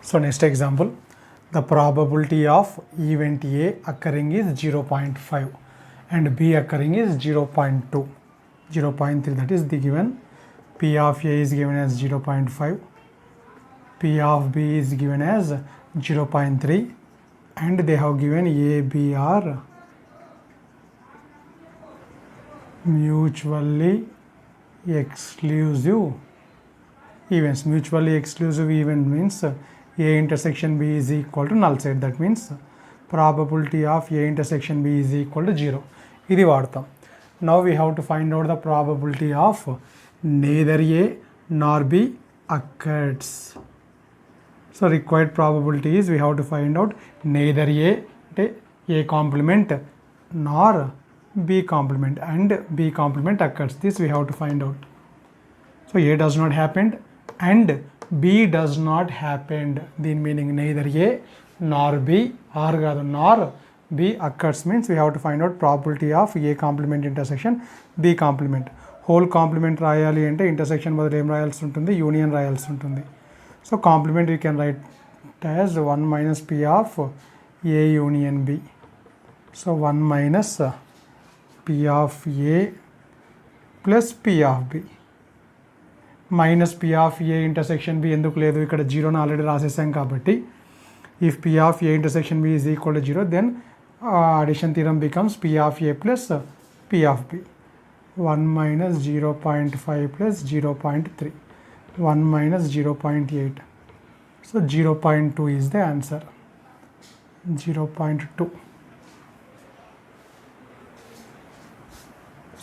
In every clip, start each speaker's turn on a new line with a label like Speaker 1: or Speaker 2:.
Speaker 1: So next example, the probability of event A occurring is 0.5 and B occurring is 0.2, 0.3, that is the given P of A is given as 0.5, P of B is given as 0.3 and they have given A, B are mutually exclusive events. Mutually exclusive event means A intersection B is equal to null set. That means probability of A intersection B is equal to 0. ఇది వాడతాం. Now we have to find out the probability of neither A nor B occurs. So required probability is we have to find out neither A అంటే A complement nor B complement and B complement occurs. This we have to find out. So A does not happen and B does not happen. దీని meaning neither A nor B or కాదు nor B occurs means we have to find out probability of A complement intersection B complement. Whole complement రాయాలి అంటే intersection బదులు ఏం రాయాల్సి ఉంటుంది, union రాయాల్సి ఉంటుంది. So complement you can write as 1 minus P of A union B. So 1 minus P of A plus P of B. Minus P of A intersection B ఎందుకు లేదు, ఇక్కడ జీరోని ఆల్రెడీ రాసేసాం కాబట్టి if P of A intersection B is equal to 0 then addition theorem becomes P of A plus P of B. 1 minus 0.5 plus 0.3. 1 minus 0.8. So 0.2 is the answer. 0.2.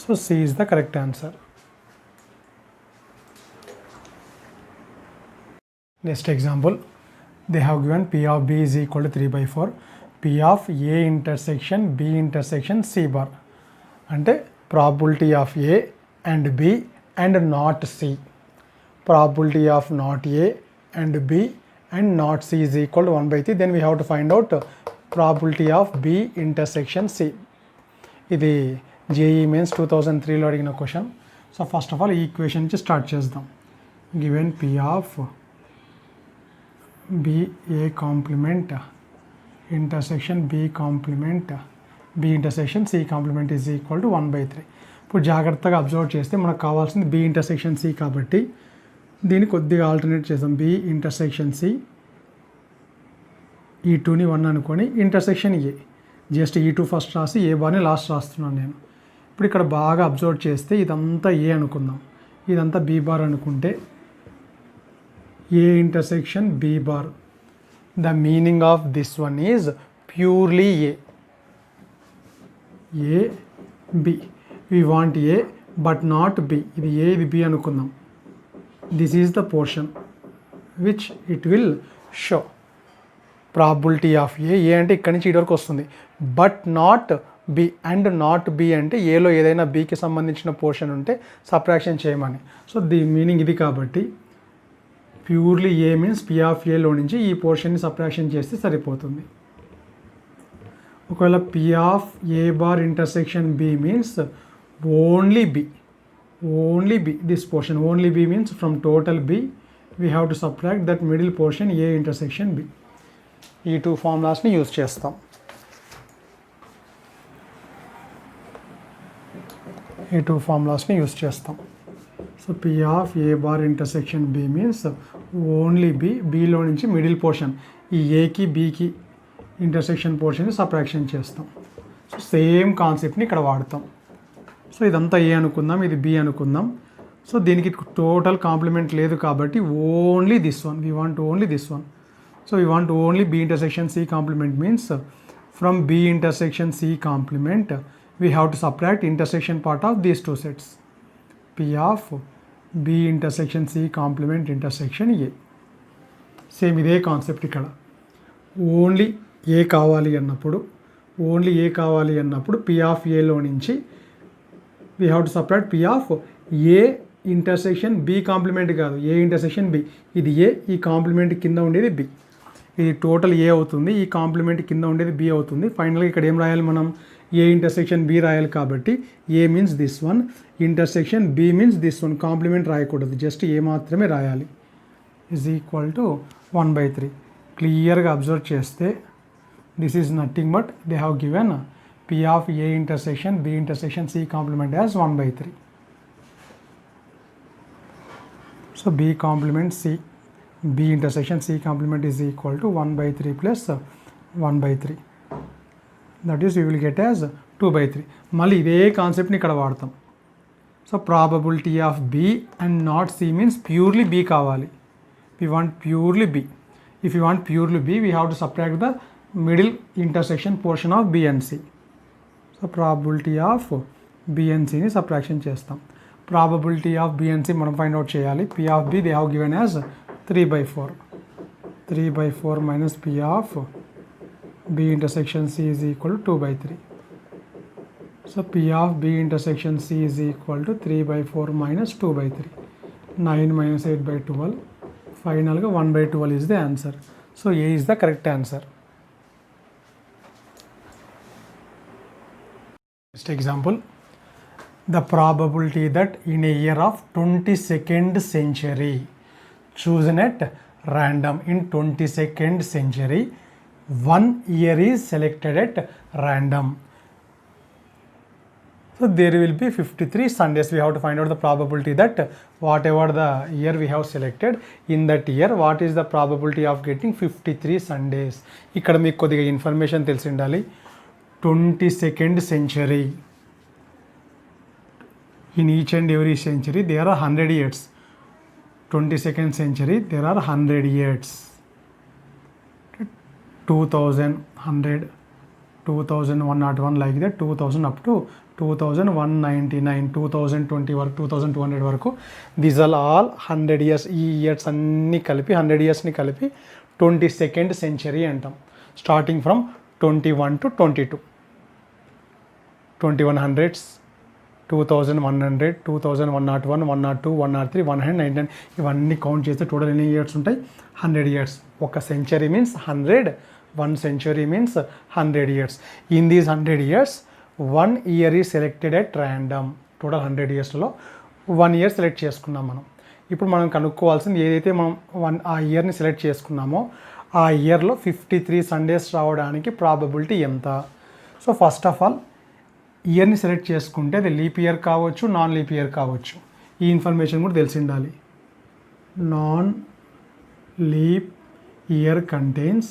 Speaker 1: So C is the correct answer. Next example, they have given P of B is equal to 3/4. P of A intersection B intersection C bar అంటే probability of A and B and not C. Probability of not A and B and not C is equal to 1/3. Then we have to find out probability of B intersection C. ఇది JEE Mains 2003లో అడిగిన question. So first of all ఈ equation నుంచి start చేద్దాం. Given P of B A complement intersection B complement B intersection C complement is equal to 1/3. ఇప్పుడు జాగ్రత్తగా observe చేస్తే మనకు కావాల్సింది B intersection C కాబట్టి దీన్ని కొద్దిగా ఆల్టర్నేట్ చేద్దాం. B intersection C ఈ 2ని 1 అనుకొని ఇంటర్సెక్షన్ A జస్ట్ ఈ 2 ఫస్ట్ రాసి ఏ బార్ని లాస్ట్ రాస్తున్నాను నేను. ఇప్పుడు ఇక్కడ బాగా అబ్జర్వ్ చేస్తే ఇదంతా A అనుకుందాం, ఇదంతా B బార్ అనుకుంటే A intersection B bar. The meaning of this one is purely A. A, B. We want A but not B. ఇది A, ఇది B అనుకుందాం. This is the portion which it will show. Probability of A, A అంటే ఇక్కడి నుంచి ఇటు వరకు వస్తుంది. But not B and not B అంటే Aలో ఏదైనా Bకి సంబంధించిన పోర్షన్ ఉంటే సబ్ట్రాక్షన్ చేయమని. సో దీని మీనింగ్ ఇది కాబట్టి purely A means P of ఏలో నుంచి ఈ పోర్షన్ని సబ్ట్రాక్షన్ చేస్తే సరిపోతుంది. ఒకవేళ P of A bar intersection B means only B, only B, this portion only B means from total B we have to subtract that middle portion A intersection B. ఈ 2 ఫార్ములాస్ని use చేస్తాం. So P of A bar intersection B means only B, Bలో నుంచి middle portion ఈ ఏకి Bకి intersection పోర్షన్ని subtraction చేస్తాం. So same కాన్సెప్ట్ని ఇక్కడ వాడతాం. So ఇదంతా A అనుకుందాం, ఇది B అనుకుందాం. సో దీనికి టోటల్ కాంప్లిమెంట్ లేదు కాబట్టి only this one, we want only this one. So we want only B intersection C complement means from B intersection C complement we have to subtract intersection part of these 2 sets. P of B intersection C complement intersection A. Same ఇదే concept ఇక్కడ only A కావాలి అన్నప్పుడు P of ఏలో నుంచి we have to separate P of A intersection B complement కాదు, A intersection B. ఇది ఏ, E complement కింద ఉండేది B. ఇది టోటల్ ఏ అవుతుంది, ఈ కాంప్లిమెంట్ కింద ఉండేది B అవుతుంది. ఫైనల్గా ఇక్కడ ఏం రాయాలి మనం, ఏ ఇంటర్సెక్షన్ B రాయాలి కాబట్టి A means this one, intersection B means this one. Complement రాయకూడదు, జస్ట్ ఏ మాత్రమే రాయాలి. Is equal to 1/3. క్లియర్గా అబ్జర్వ్ చేస్తే this is nothing but they have given P of A intersection B intersection C complement as 1/3. So B complement C, B intersection C complement is equal to 1/3 plus 1/3. That is we will get as 2/3. మళ్ళీ ఇదే కాన్సెప్ట్ని ఇక్కడ వాడతాం. So probability of B and not C means purely B కావాలి. We want purely B. If you want purely B, we have to subtract the middle intersection portion of B and C. So probability of బిఎన్సిని subtraction చేస్తాం. Probability of BNC మనం find out చేయాలి. P of B they have given as 3/4. 3/4 minus P of B intersection C is equal to 2/3. So P of B intersection C is equal to 3/4 minus 2/3. 9 minus 8/12. ఫైనల్గా 1/12 is the answer. So A is the correct answer. Next example, the probability that in a year of 22nd century chosen at random in 22nd century, 1 year is selected at random. So there will be 53 Sundays. We have to find out the probability that whatever the year we have selected, in that year what is the probability of getting 53 Sundays. ఇక్కడ మీకు కొద్దిగా information తెలిసి ఉండాలి. 22nd century, in each and every century there are 100 years. 22nd century there are 100 years. 2000, 100, 2101 like that, 2000 up to 2199, 2020 వరకు 2200 వరకు, these are all 100 years. ఈ years అన్నీ కలిపి 100 ఇయర్స్ని కలిపి 22nd century అంటాం. Starting from 21 to 22. 2100s, 2100, 2101, 102, 103, 199 ఇవన్నీ కౌంట్ చేస్తే total ఎన్ని ఇయర్స్ ఉంటాయి? 100 ఇయర్స్. ఒక century means 100, 1 century means 100 years. In these 100 years, 1 year is selected at random. Total 100 ఇయర్స్లో 1 ఇయర్ సెలెక్ట్ చేసుకున్నాం మనం. ఇప్పుడు మనం కనుక్కోవాల్సింది ఏదైతే మనం ఆ ఇయర్ని సెలెక్ట్ చేసుకున్నామో ఆ ఇయర్లో 53 సండేస్ రావడానికి ప్రాబబిలిటీ ఎంత? సో ఫస్ట్ ఆఫ్ ఆల్ ఇయర్ని సెలెక్ట్ చేసుకుంటే అది లీప్ ఇయర్ కావచ్చు, నాన్ లీప్ ఇయర్ కావచ్చు. ఈ ఇన్ఫర్మేషన్ కూడా తెలిసి ఉండాలి. Non leap year contains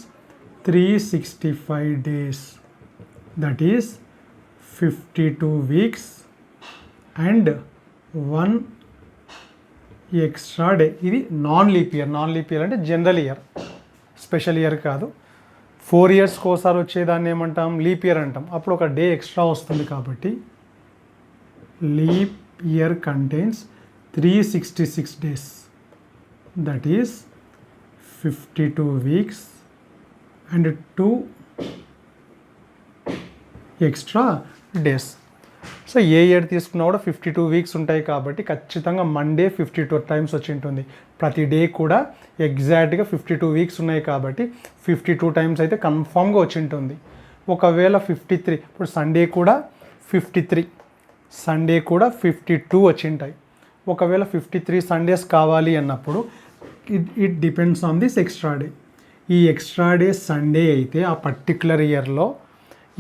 Speaker 1: 365 days, that is 52 weeks and 1 extra day. ఇది non leap year. Non leap year అంటే జనరల్ ఇయర్, స్పెషల్ ఇయర్ కాదు. 4 yearsకి ఒకసారి వచ్చేదాన్ని ఏమంటాం? లీప్ ఇయర్ అంటాం. అప్పుడు ఒక డే ఎక్స్ట్రా వస్తుంది కాబట్టి leap year contains 366 days, that is 52 weeks and 2 extra days. So A year తీసుకున్నా కూడా 52 weeks ఉంటాయి కాబట్టి ఖచ్చితంగా మండే 52 times వచ్చి ఉంటుంది. ప్రతి డే కూడా ఎగ్జాక్ట్గా 52 weeks ఉన్నాయి కాబట్టి 52 times అయితే కన్ఫామ్గా వచ్చి ఉంటుంది. ఒకవేళ 53, ఇప్పుడు సండే కూడా 53, సండే కూడా 52 వచ్చి ఉంటాయి. ఒకవేళ 53 Sundays కావాలి అన్నప్పుడు it depends on this extra day. ఈ ఎక్స్ట్రా డే సండే అయితే ఆ పర్టిక్యులర్ ఇయర్లో,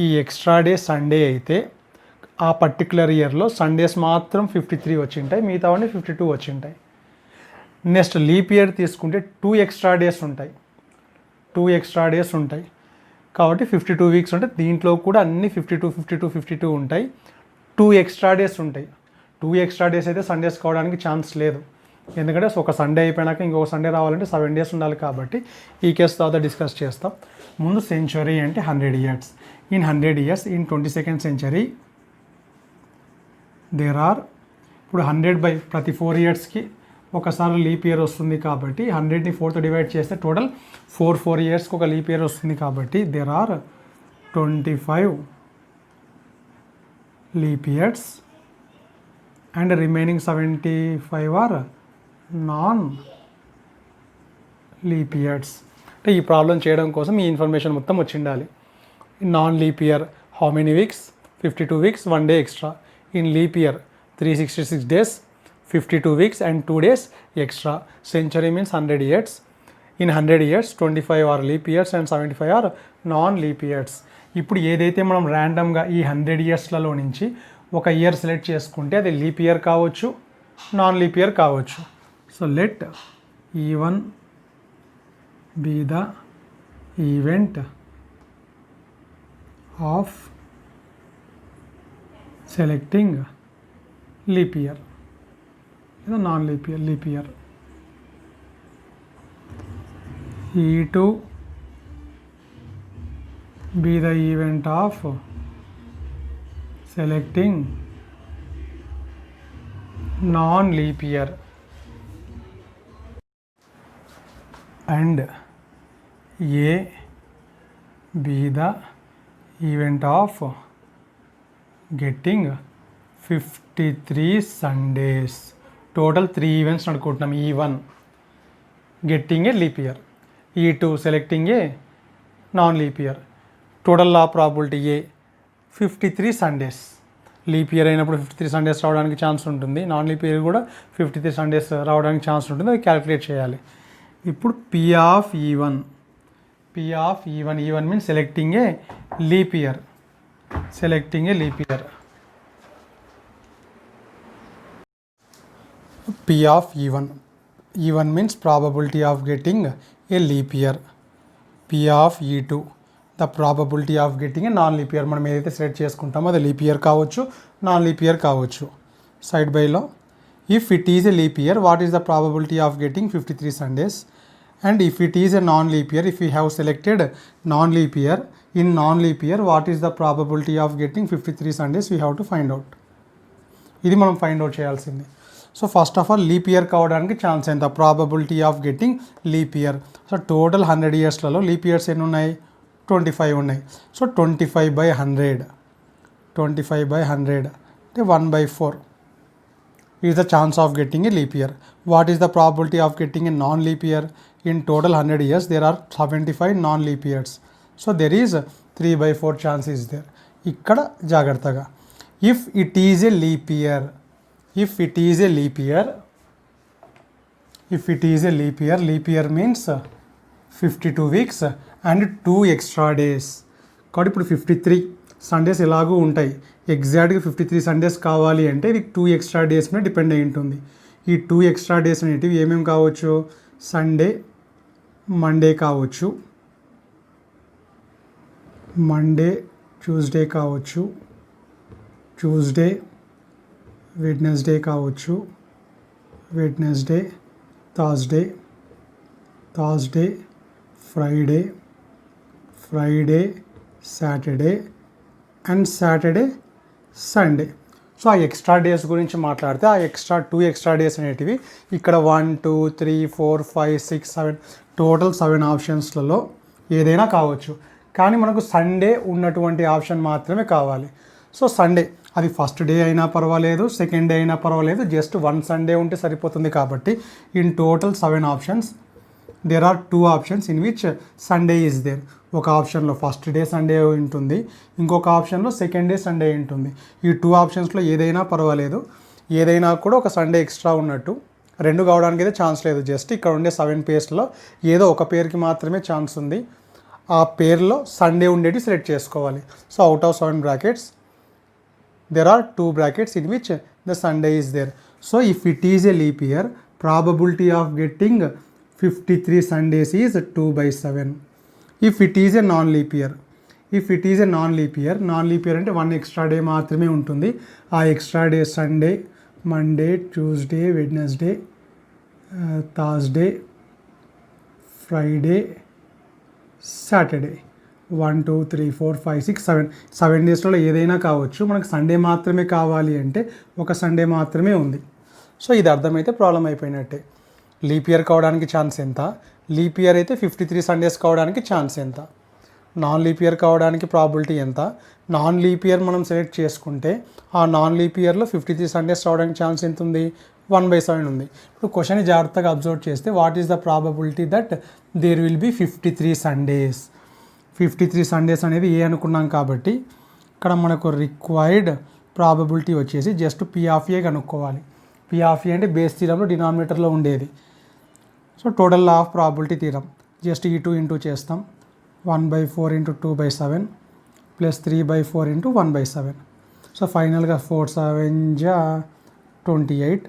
Speaker 1: ఈ ఎక్స్ట్రా డే సండే అయితే ఆ పర్టిక్యులర్ ఇయర్లో సండేస్ మాత్రం 53 వచ్చి ఉంటాయి, మిగతావన్నీ 52 వచ్చి ఉంటాయి. నెక్స్ట్ లీప్ ఇయర్ తీసుకుంటే 2 extra days ఉంటాయి, 2 extra days ఉంటాయి కాబట్టి 52 weeks ఉంటాయి. దీంట్లో కూడా అన్ని 52 ఉంటాయి. 2 extra days ఉంటాయి. 2 extra days అయితే సండేస్ కావడానికి ఛాన్స్ లేదు, ఎందుకంటే ఒక సండే అయిపోయినాక ఇంకొక సండే రావాలంటే 7 days ఉండాలి కాబట్టి ఈ కేసు తర్వాత డిస్కస్ చేస్తాం. ముందు సెంచురీ అంటే 100 years. In 100 years in 22nd century there are, ఇప్పుడు 100 by ప్రతి 4 yearsకి ఒకసారి లీప్ ఇయర్ వస్తుంది కాబట్టి 100ని 4తో డివైడ్ చేస్తే టోటల్ 4 yearsకి ఒక లీప్ ఇయర్ వస్తుంది కాబట్టి there are 25 leap years and remaining 75 are non leap years. అంటే ఈ ప్రాబ్లం చేయడం కోసం ఈ ఇన్ఫర్మేషన్ మొత్తం వచ్చి ఉండాలి. Non leap year how many weeks? 52 weeks, 1 day extra. In leap year 366 days, 52 weeks and 2 days extra. Century means 100 years. In 100 years 25 are leap years and 75 are non leap years. ఇప్పుడు ఏదైతే మనం ర్యాండమ్గా ఈ 100 yearsలలో నుంచి ఒక ఇయర్ సెలెక్ట్ చేసుకుంటే అది leap year కావచ్చు, నాన్ లీప్ ఇయర్ కావచ్చు. So let E1 be the event of selecting leap year లేదా non leap year. E2 be the event of selecting non-leap year and A be the event of getting 53 Sundays. Total 3 events అనుకుంటున్నాం. E1 getting a leap year, E2 selecting a non-leap year. Total law probability A 53 Sundays. Leap year అయినప్పుడు 53 Sundays రావడానికి chance ఉంటుంది, non leap year కూడా 53 Sundays రావడానికి chance ఉంటుంది. అది calculate చేయాలి. ఇప్పుడు P of E1 means selecting a leap year. P of E1 means probability of getting a leap year. P of E2 the probability of getting a non leap year. మనం ఏదైతే select చేసుకుంటామో అది leap year కావచ్చు, non leap year కావచ్చు. Side బైలో if it is a leap year what is the probability of getting 53 Sundays, and if it is a non leap year, if you have selected non leap year, in non leap year what is the probability of getting 53 Sundays we have to find out. ఇది మనం find out చేయాల్సింది. So first of all leap year కావడానికి chance ఎంత, probability of getting leap year. So total 100 yearsలలో leap years ఎన్ని ఉన్నాయి, 25 ఉన్నాయి. So 25/100 అంటే 1/4 is the chance of getting a leap year. What is the probability of getting a non leap year? In total 100 years there are 75 non leap years. So there is 3/4 chance is there. ఇక్కడ జాగ్రత్తగా if it is a leap year, leap year means 52 weeks and 2 extra days. కాబట్టి ఇప్పుడు 53 Sundays ఎలాగూ ఉంటాయి. ఎగ్జాక్ట్గా 53 Sundays కావాలి అంటే ఇది 2 extra days మీద డిపెండ్ అయి ఉంటుంది. ఈ 2 extra days అనేటివి ఏమేమి కావచ్చు, సండే, మండే కావచ్చు, ట్యూస్డే కావచ్చు, వెడ్నెస్డే కావచ్చు, Thursday, Friday, Saturday and Sunday. So ఆ ఎక్స్ట్రా డేస్ గురించి మాట్లాడితే ఆ 2 extra days అనేటివి ఇక్కడ 1 2 3 4 5 6 7 టోటల్ 7 ఆప్షన్స్లలో ఏదైనా కావచ్చు. కానీ మనకు సండే ఉన్నటువంటి ఆప్షన్ మాత్రమే కావాలి. సో సండే అది ఫస్ట్ డే అయినా పర్వాలేదు, సెకండ్ డే అయినా పర్వాలేదు, జస్ట్ 1 Sunday ఉంటే సరిపోతుంది. కాబట్టి ఇన్ టోటల్ 7 options there are 2 options in which Sunday is there. ఒక ఆప్షన్లో ఫస్ట్ డే సండే ఉంటుంది, ఇంకొక ఆప్షన్లో సెకండ్ డే సండే ఉంటుంది. ఈ 2 optionsలో ఏదైనా పర్వాలేదు, ఏదైనా కూడా ఒక సండే ఎక్స్ట్రా ఉన్నట్టు. 2 కావడానికి అయితే ఛాన్స్ లేదు. జస్ట్ ఇక్కడ ఉండే 7 pairsలో ఏదో ఒక పేరుకి మాత్రమే ఛాన్స్ ఉంది. ఆ పేర్లో సండే ఉండేటి సెలెక్ట్ చేసుకోవాలి. So out of 7 brackets there are 2 brackets in which the Sunday is there. So if it is a leap year, probability of getting 53 Sundays is 2/7. If it is a non-leap year, non-leap year అంటే 1 extra day మాత్రమే ఉంటుంది. ఆ extra day Sunday, Monday, Tuesday, Wednesday, Thursday, Friday, Saturday, 1 2 3 4 5 6 7 డేస్లో ఏదైనా కావచ్చు. మనకు Sunday మాత్రమే కావాలి అంటే ఒక సండే మాత్రమే ఉంది. సో ఇది అర్థమైతే ప్రాబ్లం అయిపోయినట్టే. లీప్ ఇయర్ కావడానికి ఛాన్స్ ఎంత, లీప్ ఇయర్ అయితే 53 Sundays కావడానికి ఛాన్స్ ఎంత, నాన్ లీప్ ఇయర్ కావడానికి ప్రాబిలిటీ ఎంత. నాన్ లీప్ ఇయర్ మనం సెలెక్ట్ చేసుకుంటే ఆ నాన్ లీప్ ఇయర్లో 53 Sundays రావడానికి ఛాన్స్ ఎంత ఉంది, 1/7 ఉంది. ఇప్పుడు క్వశ్చన్ జాగ్రత్తగా అబ్జర్వ్ చేస్తే what is the probability that there will be 53 Sundays. 53 Sundays అనేది ఏ అనుకున్నాం కాబట్టి ఇక్కడ మనకు రిక్వైర్డ్ ప్రాబబిలిటీ వచ్చేసి జస్ట్ P ఆఫ్ ఏ కనుక్కోవాలి. P ఆఫ్ ఏ అంటే బేస్ థీరంలో డినామినేటర్లో ఉండేది. So total law of probability theorem just ఈ 2 ఇంటూ చేస్తాం 1/4 ఇంటూ 2/7 ప్లస్ 3/4 ఇంటూ 1/7. సో ఫైనల్గా 4 7 జా 28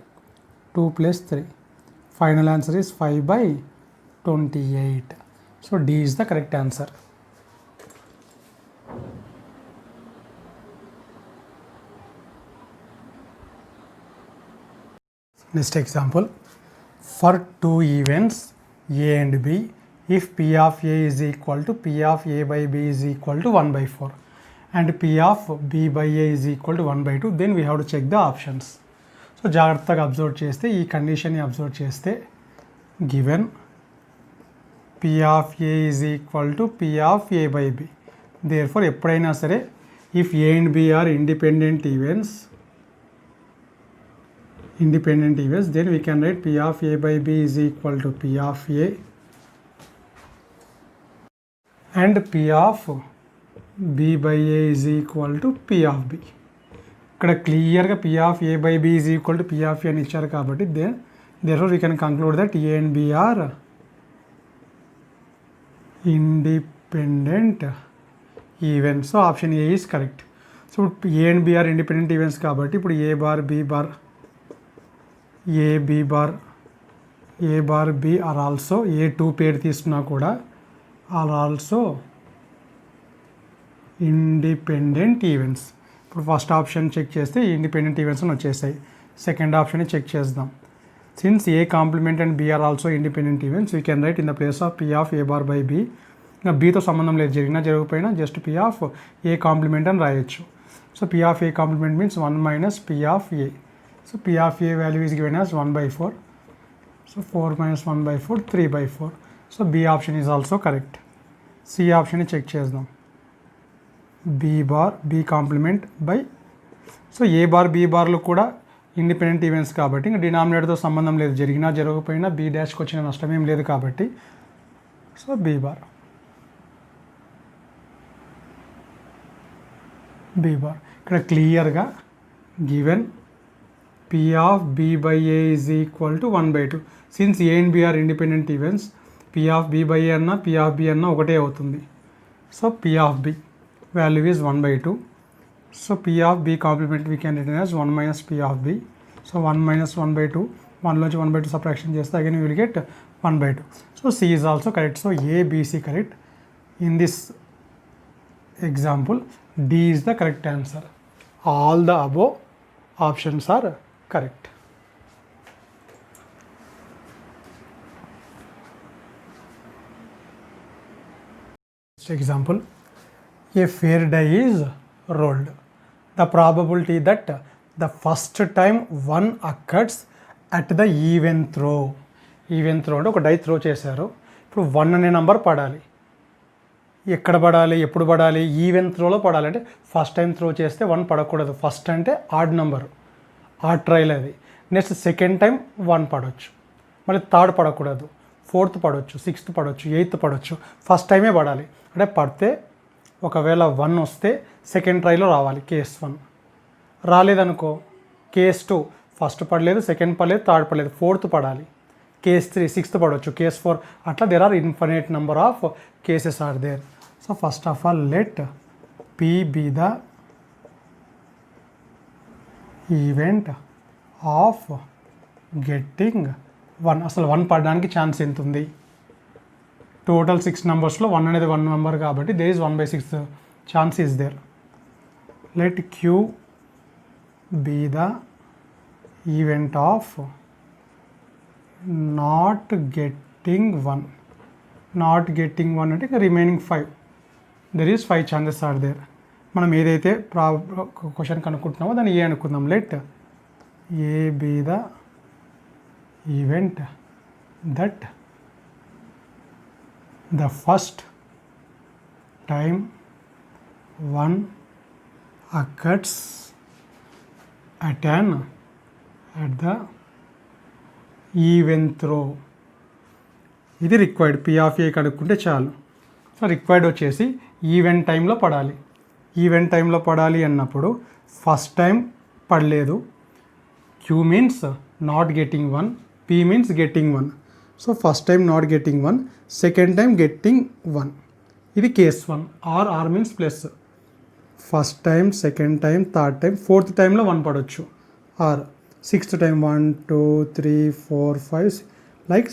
Speaker 1: 2 plus 3. Final answer is 5/28. So D is the correct answer. Next example, for two events A and B, if P of A is equal to P of A by B is equal to 1/4 and P of B by A is equal to 1/2, then we have to check the options. So జాగ్రత్తగా observe చేస్తే ఈ కండిషన్ని observe చేస్తే given P of A is equal to P of A by B, therefore ఎప్పుడైనా సరే if A and B are independent events, then we can write P of A by B is equal to P of A and P of B by A is equal to P of B. ఇక్కడ క్లియర్గా P of A by B is equal to P of A అని ఇచ్చారు కాబట్టి therefore we can conclude that A and B are independent events. So option A is correct. So A and B are independent events కాబట్టి ఇప్పుడు A bar B bar B are also A2 పేరు తీసుకున్నా కూడా are also independent events. ఇప్పుడు first option check చేస్తే independent events అని వచ్చేసాయి. Second option check చేద్దాం. Since A complement and B are also independent events, we can write in the place of P of A bar by B. ఇంకా బీతో సంబంధం లేదు, జరిగినా జరగకపోయినా just P of A complement అని రాయొచ్చు. So P of A complement means 1 minus P of A. So P of A value is given as 1/4. So 4 minus 1/4, 3/4. So B option is also correct. C option ni check చేద్దాం. B bar B complement by, so A bar B barలు కూడా independent events కాబట్టి ఇంకా డినామినేటర్తో సంబంధం లేదు, జరిగినా జరగకపోయినా B డాష్కి వచ్చిన నష్టం ఏం లేదు కాబట్టి సో B bar. ఇక్కడ క్లియర్గా given P of B by A is equal to 1/2. Since A and B are independent events, P of B by A అన్న P of B అన్న ఒకటే అవుతుంది. So P of B value is 1/2. So P of B complement we can written as 1 minus P of B. So 1 minus 1/2, 1 నుంచి 1/2 subtraction చేస్తే again we will get 1/2. So C is also correct. So A, B, C correct. In this example, D is the correct answer. All the above options are correct. Next example, a fair die is rolled. The probability that the first time one occurs at the even throw అంటే ఒక die throw చేశారు. ఇప్పుడు 1 అనే number పడాలి. ఎక్కడ పడాలి, ఎప్పుడు పడాలి? ఈవెన్ త్రోలో పడాలి. అంటే ఫస్ట్ టైం త్రో చేస్తే 1 పడకూడదు. ఫస్ట్ అంటే ఆడ్ నెంబరు, ఆడ్ ట్రైల్ అది. నెక్స్ట్ సెకండ్ టైం 1 పడవచ్చు, మళ్ళీ థర్డ్ పడకూడదు, ఫోర్త్ పడవచ్చు, సిక్స్త్ పడవచ్చు, ఎయిత్ పడవచ్చు. ఫస్ట్ టైమే పడాలి. అంటే పడితే ఒకవేళ 1 వస్తే సెకండ్ ట్రైలో రావాలి, కేస్ 1. రాలేదనుకో కేస్ 2, ఫస్ట్ పడలేదు, సెకండ్ పడలేదు, థర్డ్ పడలేదు, ఫోర్త్ పడాలి, కేస్ 3, సిక్స్త్ పడవచ్చు, కేస్ 4. అట్లా there are infinite number of cases are there. So first of all let P be the event of getting 1. అసలు 1 పడడానికి ఛాన్స్ ఎంత ఉంది? టోటల్ 6 నెంబర్స్లో 1 అనేది 1 నెంబర్ కాబట్టి there is 1/6 chance is there. Let Q be the event of not getting 1. Not getting 1 అంటే ఇంకా remaining 5. There is 5 chances are there. మనం ఏదైతే క్వశ్చన్ కనుక్కుంటున్నామో దాన్ని ఏ అనుకుందాం. Let A be the event that the first time 1 occurs at the even throw. ఇది required. P of A కనుక్కుంటే చాలు. సో రిక్వైర్డ్ వచ్చేసి ఈవెంట్ టైంలో పడాలి. ఈవెంట్ టైంలో పడాలి అన్నప్పుడు ఫస్ట్ టైం పడలేదు, Q means not getting 1, P means getting 1. So first time not getting 1, second time getting 1. ఇది case 1. R means plus. First time, second time, third time, fourth టైంలో 1 పడవచ్చు. Or sixth time 1 2 3 4 5 like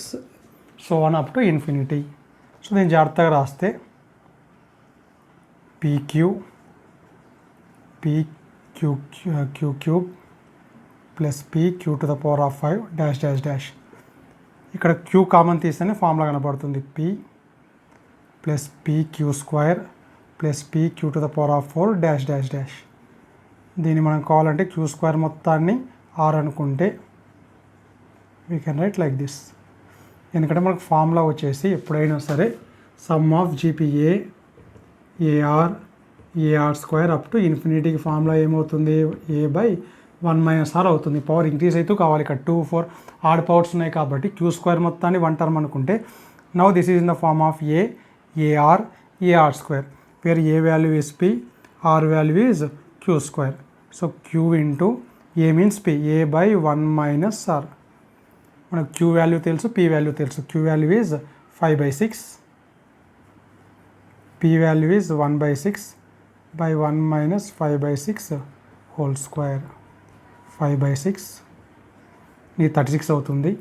Speaker 1: so one up to infinity. So నేను జాగ్రత్తగా రాస్తే PQ cube plus PQ to the power of 5 dash dash dash. ఇక్కడ Q common తీస్తేనే formula కనపడుతుంది. P plus PQ square plus PQ to the power of 4 dash dash dash. దీన్ని మనం కావాలంటే Q square మొత్తాన్ని ఆర్ అనుకుంటే we can write like this. ఎందుకంటే మనకు ఫార్ములా వచ్చేసి ఎప్పుడైనా సరే sum of GPA a r square up to ఇన్ఫినిటీకి ఫార్ములా ఏమవుతుంది, A/1 - R అవుతుంది. పవర్ ఇంక్రీజ్ అవుతూ కావాలి. ఇక్కడ 2 4 ఆడ్ పవర్స్ ఉన్నాయి కాబట్టి క్యూ స్క్వేర్ మొత్తాన్ని 1 టర్మ్ అనుకుంటే now this is in the form of AR square where A value is P, R value is Q square. So Q into A means P, A/1 - R. మనకు Q value తెలుసు, P value తెలుసు. Q value is 5/6, P value is 1/6 by 1 minus 5/6 whole square. 5/6 ఇది 36 అవుతుంది.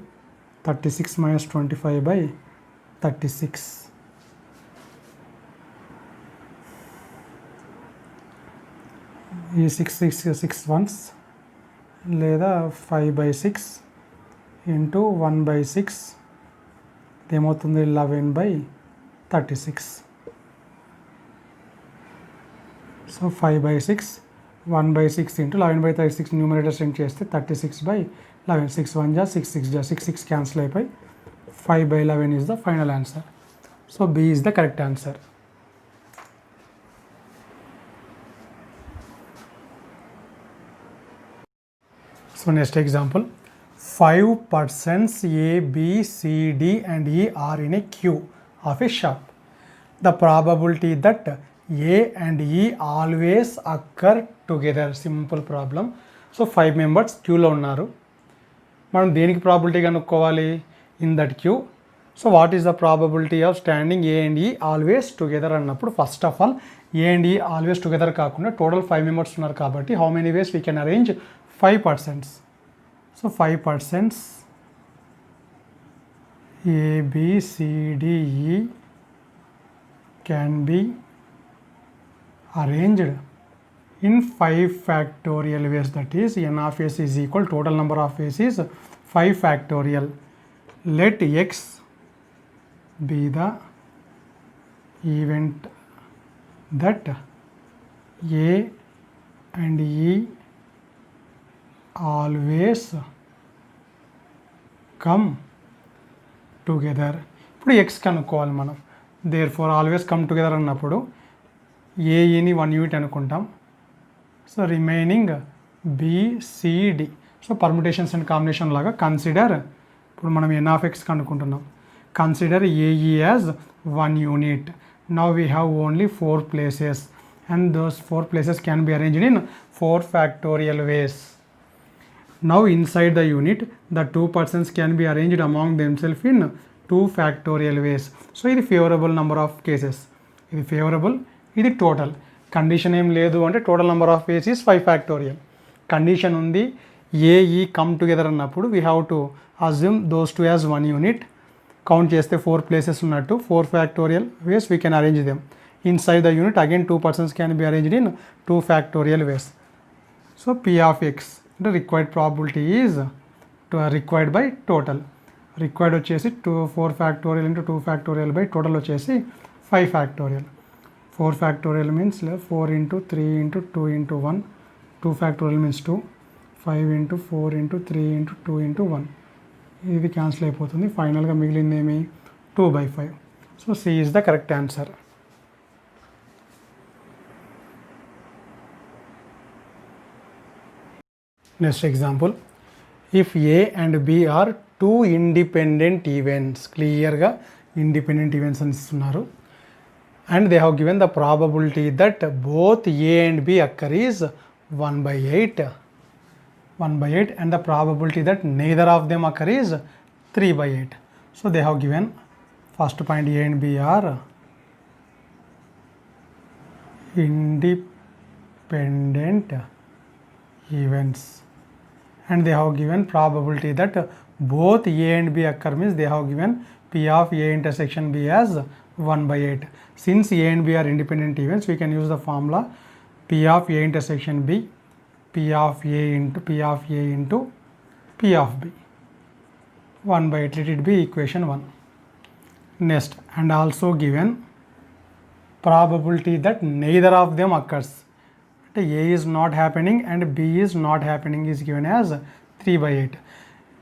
Speaker 1: 36 minus 25/36. ఈ 6 once లేదా 5/6 into 1/6 ఏమవుతుంది 11/36. So 5/6 1/6 into 11/36 numerator send చేస్తే 36/11. 6 1 జా 6 6 జా 6 6 క్యాన్సిల్ అయిపోయి 5/11 is the final answer. So B is the correct answer. So next example, 5 persons A, B, C, D and E are in a queue of a shop. The probability that A and E always occur together. Simple problem. So 5 members క్యూలో ఉన్నారు. మనం దేనికి probability కనుక్కోవాలి, in that queue. So what is the probability of standing A and E always together అన్నప్పుడు first of all A and E always together కాకుండా total 5 members ఉన్నారు కాబట్టి how many ways we can arrange 5 persons. So 5 persons A, B, C, D, E can be arranged in 5 factorial ways. That is n of s is equal total number of s is 5 factorial. Let x be the event that A and E always come together. ఇప్పుడు x కనుక్కోవాలి మనం. Therefore always come together అన్నప్పుడు ఏఈని 1 unit అనుకుంటాం. So remaining BCD. So permutations and combination లాగా consider, ఇప్పుడు మనం n(x) కనుక్కుంటున్నాం. Consider AE as 1 unit. Now we have only 4 places and those 4 places can be arranged in 4 factorial ways. Now inside the unit the 2 persons can be arranged among themselves in 2 factorial ways. So ఇది favourable number of cases. ఇది favourable, ఇది total. Condition ఏం లేదు అంటే total number of ways is 5 factorial. Condition ఉంది AE come together అన్నప్పుడు we have to assume those 2 as 1 unit. Count చేస్తే 4 places ఉన్నట్టు 4 factorial ways we can arrange them. Inside the unit again 2 persons can be arranged in 2 factorial ways. So P of x అంటే required probability is required by total. Required వచ్చేసి 4 factorial into 2 factorial by total వచ్చేసి 5 factorial. 4 factorial means 4 into 3 into 2 into 1. 2 factorial means 2. 5 into 4 into 3 into 2 into 1. ఇది cancel అయిపోతుంది. ఫైనల్గా మిగిలింది ఏమి 2/5. So C is the correct answer. Next example, if A and B are 2 independent events. క్లియర్గా independent events అని ఇస్తున్నారు. And they have given the probability that both A and B occur is 1/8 and the probability that neither of them occur is 3/8. So they have given first point A and B are independent events, and they have given probability that both A and B occur, means they have given P of A intersection B as 1 by 8. Since A and B are independent events, we can use the formula P of A intersection B, P of A into P of A into P of B. 1 by 8, let it be equation 1. Next, and also given probability that neither of them occurs. A is not happening and B is not happening is given as 3 by 8.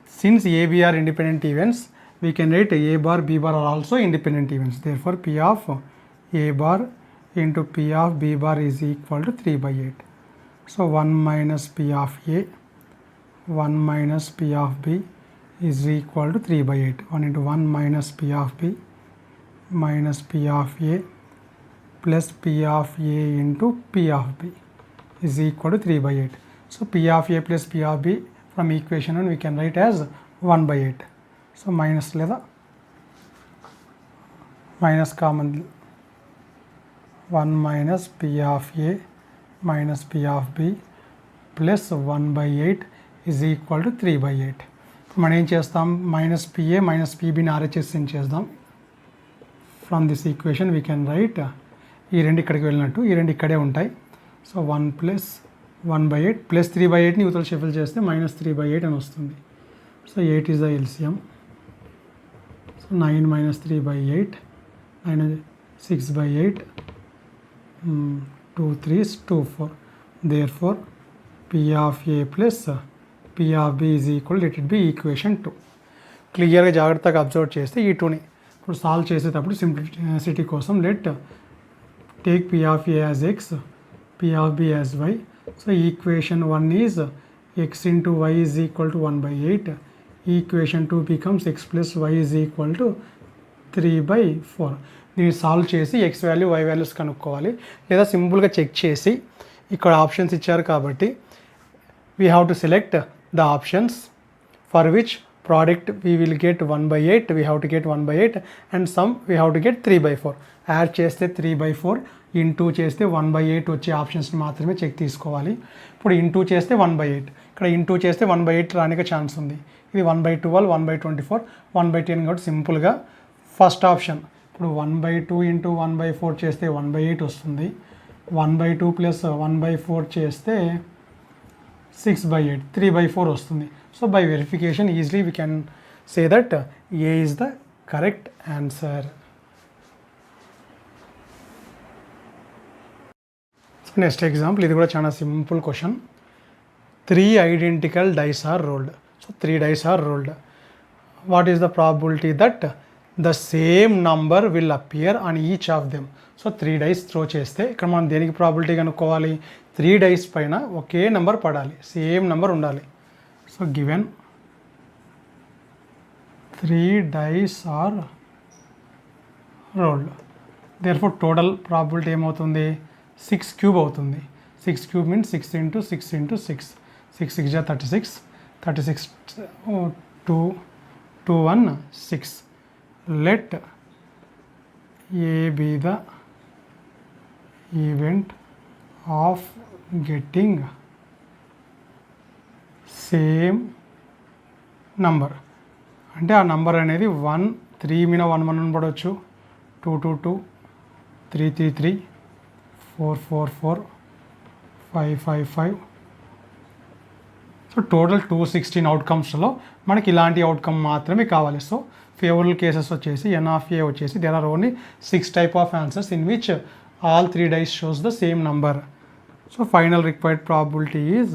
Speaker 1: Since A, B are independent events, we can write A bar, B bar are also independent events. Therefore, P of A bar into P of B bar is equal to 3 by 8. So 1 minus P of A, 1 minus P of B is equal to 3 by 8. 1 into 1 minus P of B minus P of A plus P of A into P of B is equal to 3 by 8. So P of A plus P of B from equation 1 we can write as 1 by 8. So minus leda minus common 1 minus P of A minus P of B plus 1 by 8 is equal to 3 by 8. మనం ఏం చేస్తాం, minus PA minus పీబీని RHS చేద్దాం. From this equation we can right, ఈ రెండు ఇక్కడికి వెళ్ళినట్టు ఈ రెండు ఇక్కడే ఉంటాయి. So 1 plus 1 by 8 plus 3 by 8ని యువతల షఫిల్ చేస్తే మైనస్ 3 by 8 అని వస్తుంది. So 8 is the LCM. So 9 minus 3 by 8, 9 6 by 8, 2 3s 2 4. Therefore P of A plus P of B is equal, let it be equation 2. క్లియర్గా జాగ్రత్తగా observe చేస్తే ఈ 2ని ఇప్పుడు సాల్వ్ చేసేటప్పుడు సింప్లిసిటీ కోసం let take P of A as X, P of B as Y. So equation 1 is X into Y is equal to 1 by 8. Equation 2 becomes X plus Y is equal to 3 by 4. దీన్ని solve చేసి X value why values కనుక్కోవాలి, లేదా సింపుల్గా check చేసి ఇక్కడ options ఇచ్చారు కాబట్టి we have to select the options for which product we will get 1 by 8, we have to get 1 by 8 and sum we have to get 3 by 4. Add చేస్తే 3 by 4, into చేస్తే 1 by 8 వచ్చే ఆప్షన్స్ని మాత్రమే check తీసుకోవాలి. ఇప్పుడు into చేస్తే 1 by 8, ఇక్కడ into చేస్తే 1 by 8 రానికి ఛాన్స్ ఉంది. ఇది 1 by 12, 1 by 24, 1 by 10 కాబట్టి సింపుల్గా ఫస్ట్ ఆప్షన్. ఇప్పుడు 1 by 2 ఇంటూ 1 by 4 చేస్తే 1 by 8 వస్తుంది. 1 by 2 ప్లస్ 1 by 4 చేస్తే 6 by 8, 3 by 4 వస్తుంది. So by verification easily we can say that A is the correct answer. So next example, ఇది కూడా చాలా simple question. 3 identical dice are rolled. So 3 dice are rolled. What is the probability that the same number will appear on each of them? So 3 dice throw చేస్తే ఇక్కడ మనం దేనికి probability కనుక్కోవాలి, 3 dice పైన ఒకే number పడాలి, సేమ్ నెంబర్ ఉండాలి. So given 3 dice are rolled, therefore total probability ఏమవుతుంది, 6 cube అవుతుంది. 6 cube means 6 into 6 into 6, 6 6 ja 36, 36 2 2 1 6. Let A be the event of getting same number. అంటే ఆ నంబర్ అనేది 1 3 మీద 1 1 పడవచ్చు, 2 2 2, 3 3 3, 4 4 4, 5 5 5. సో టోటల్ 216 అవుట్కమ్స్లో మనకి ఇలాంటి అవుట్కమ్ మాత్రమే కావాలి. సో ఫేవరబుల్ కేసెస్ వచ్చేసి ఎన్ ఆఫ్ ఏ వచ్చేసి there are only 6 type of answers in which all 3 dice shows the same number. So final required probability is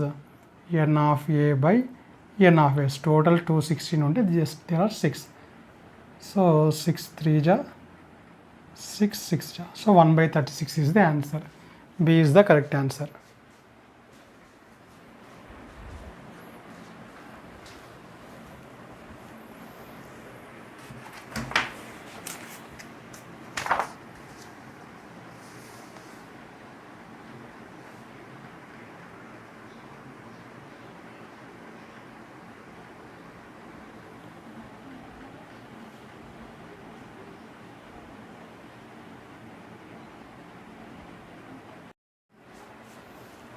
Speaker 1: n of a by n of s. Total 216 ఉంటే just there are 6. So 6 3 ja 6 6 ja. So 1 by 36 is the answer. B is the correct answer.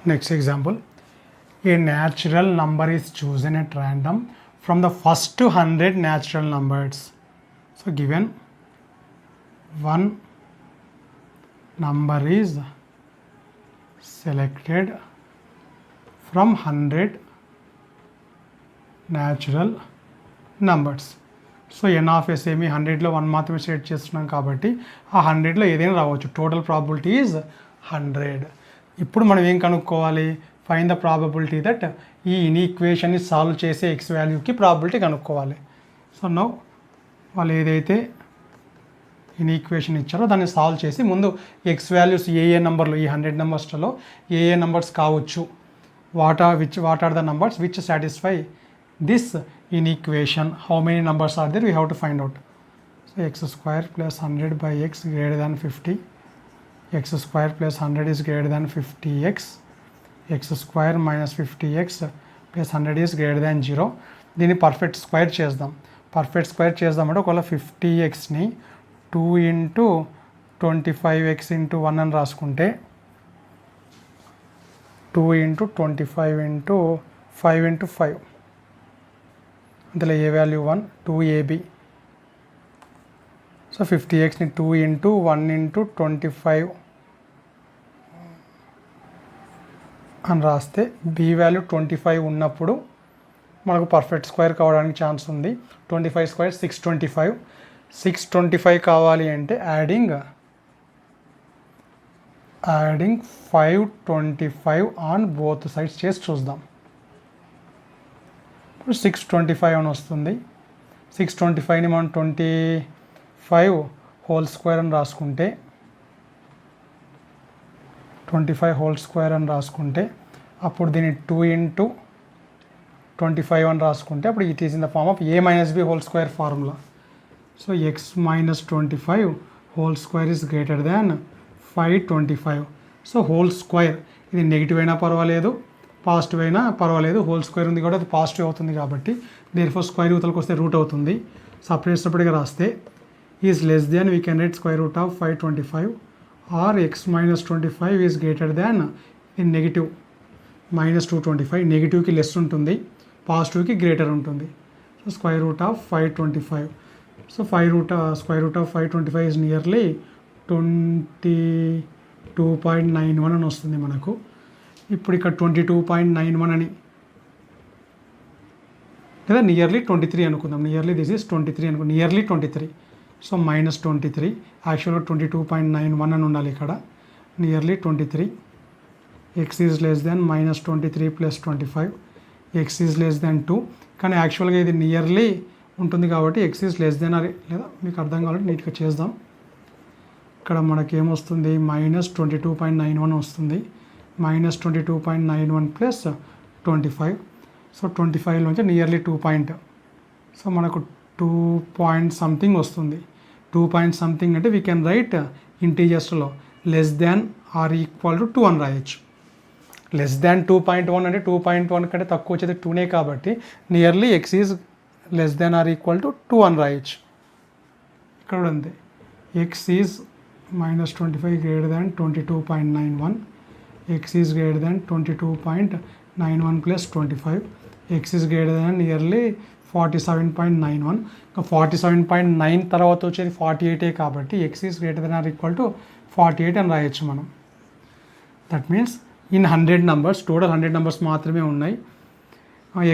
Speaker 1: Next example, a natural number is chosen at random from the first 100 natural numbers. So given one number is selected from 100 natural numbers. So N of S ఏమి 100లో 1 మాత్రమే set చేస్తున్నాం కాబట్టి ఆ 100లో ఏదైనా రావచ్చు. Total probability is 100. ఇప్పుడు మనం ఏం కనుక్కోవాలి? ఫైండ్ ద ప్రాబబిలిటీ దట్ ఈ ఈక్వేషన్ని సాల్వ్ చేసే ఎక్స్ వాల్యూకి ప్రాబబిలిటీ కనుక్కోవాలి. సో నో వాళ్ళు ఏదైతే ఈక్వేషన్ ఇచ్చారో దాన్ని సాల్వ్ చేసి ముందు ఎక్స్ వాల్యూస్ ఏ నెంబర్లు ఈ 100 నెంబర్స్లో ఏ నెంబర్స్ కావచ్చు, what are the numbers which satisfy this equation, how many numbers are there, we have to find out. So x square plus 100 by x greater than 50, x square plus 100 is greater than 50x, x square minus 50x plus 100 is greater than 0. దీన్ని perfect square చేద్దాం. Perfect square చేద్దామంటే ఒకవేళ 50xని 2 into 25x into 1 అని రాసుకుంటే 2 into 25 into 5 into 5 అందులో a value 1, 2ab. So 50xని 2 into 1 into 25 అని రాస్తే బి వాల్యూ 25 ఉన్నప్పుడు మనకు పర్ఫెక్ట్ స్క్వేర్ కావడానికి ఛాన్స్ ఉంది. 25 స్క్వేర్ 625. 625 కావాలి అంటే యాడింగ్ 525 ఆన్ బోత్ సైడ్స్ చేసి చూద్దాం. 625 అని వస్తుంది. 625ని మనం 25 హోల్ స్క్వేర్ అని రాసుకుంటే 25 హోల్ స్క్వేర్ అని రాసుకుంటే అప్పుడు దీన్ని 2 into 25 అని రాసుకుంటే అప్పుడు it is in the form of a minus b whole square formula. So x minus 25 whole square is greater than 525. So whole square ఇది నెగిటివ్ అయినా పర్వాలేదు, పాజిటివ్ అయినా పర్వాలేదు, హోల్ స్క్వేర్ ఉంది కాబట్టి అది పాజిటివ్ అవుతుంది కాబట్టి దేర్ఫోర్ స్క్వేర్ యూతలకు వస్తే రూట్ అవుతుంది. సపరేట్ సపరేట్గా రాస్తే is less than we can write square root of 525 or x minus 25 is greater than in negative -225. నెగిటివ్కి లెస్ ఉంటుంది, పాజిటివ్కి గ్రేటర్ ఉంటుంది. So square root of 525. So square root of 525 is nearly 22.91 అని వస్తుంది మనకు. ఇప్పుడు ఇక్కడ 22.91 అని లేదా నియర్లీ 23 అనుకుందాం. నియర్లీ దిస్ ఈస్ 23 అనుకుందాం. నియర్లీ 23. సో -23 యాక్చువల్గా 22.91 అని ఉండాలి ఇక్కడ. Nearly 23. X is less than -23 + 25. X is less దాన్ 2. కానీ యాక్చువల్గా ఇది నియర్లీ ఉంటుంది కాబట్టి ఎక్స్ ఈజ్ లెస్ దాన్ అది లేదా మీకు అర్థం కావాలంటే నీట్గా చేద్దాం. ఇక్కడ మనకి ఏమొస్తుంది -22.91 వస్తుంది. -22.91 + 25. సో 25 నుంచి నియర్లీ 2 పాయింట్. సో మనకు 2 పాయింట్ సంథింగ్ వస్తుంది. 2 పాయింట్ సంథింగ్ అంటే వీ కెన్ రైట్ ఇంటీజర్స్లో less than or equal to 2 అని రాయొచ్చు. లెస్ దాన్ 2.1 అంటే 2.1 కంటే తక్కువ వచ్చేది 2నే కాబట్టి nearly X is less than or equal to 2 అని రాయొచ్చు. ఇక్కడ కూడా అంతే. X is -25 greater than 22.91. x is greater than 22.91 plus 25. x is greater than nearly 47.91. 47.9 తర్వాత వచ్చేది 48 కాబట్టి x is greater than or equal to 48 అని రాయొచ్చు మనం. That means in 100 numbers total 100 numbers మాత్రమే ఉన్నాయి.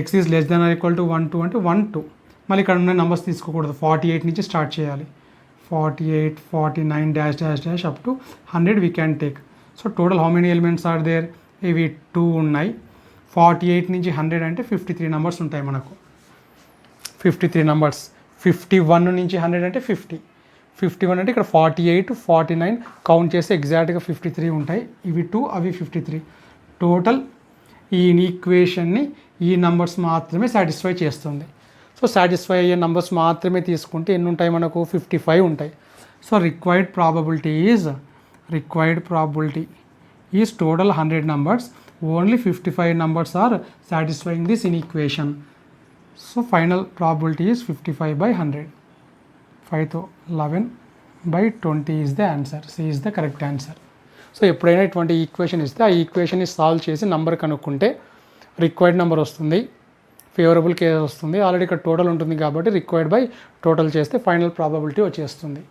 Speaker 1: x is less than or equal to 1 2 అంటే 1 2. మళ్ళీ ఇక్కడ ఉన్న నెంబర్స్ తీసుకోకూడదు. 48 నుంచి స్టార్ట్ చేయాలి. 48 49 dash dash dash up to 100 we can take. So total how many elements are there? ఇవి 2 ఉన్నాయి. 48 నుంచి 100 అంటే 53 నెంబర్స్ ఉంటాయి మనకు. 53 నెంబర్స్. 51 నుంచి 100 అంటే 50. 51 అంటే ఇక్కడ 48 49 కౌంట్ చేస్తే ఎగ్జాక్ట్గా 53 ఉంటాయి. ఇవి 2 అవి 53. టోటల్ ఈ ఈక్వేషన్ని ఈ నెంబర్స్ మాత్రమే సాటిస్ఫై చేస్తుంది. సో సాటిస్ఫై అయ్యే నెంబర్స్ మాత్రమే తీసుకుంటే ఎన్ని ఉంటాయి మనకు? 55 ఉంటాయి. So required probability is total 100 numbers. Only 55 numbers are satisfying this inequation. So final probability is 55/100. 5 to 11/20 is the answer. C is the correct answer. So ఎప్పుడైనా ఇటువంటి ఈక్వేషన్ ఇస్తే ఆ ఈక్వేషన్ని సాల్వ్ చేసి నెంబర్ కనుక్కుంటే రిక్వైర్డ్ నెంబర్ వస్తుంది, favourable case వస్తుంది. Already ఇక్కడ టోటల్ ఉంటుంది కాబట్టి రిక్వైర్డ్ బై టోటల్ చేస్తే ఫైనల్ ప్రాబబిలిటీ వచ్చేస్తుంది.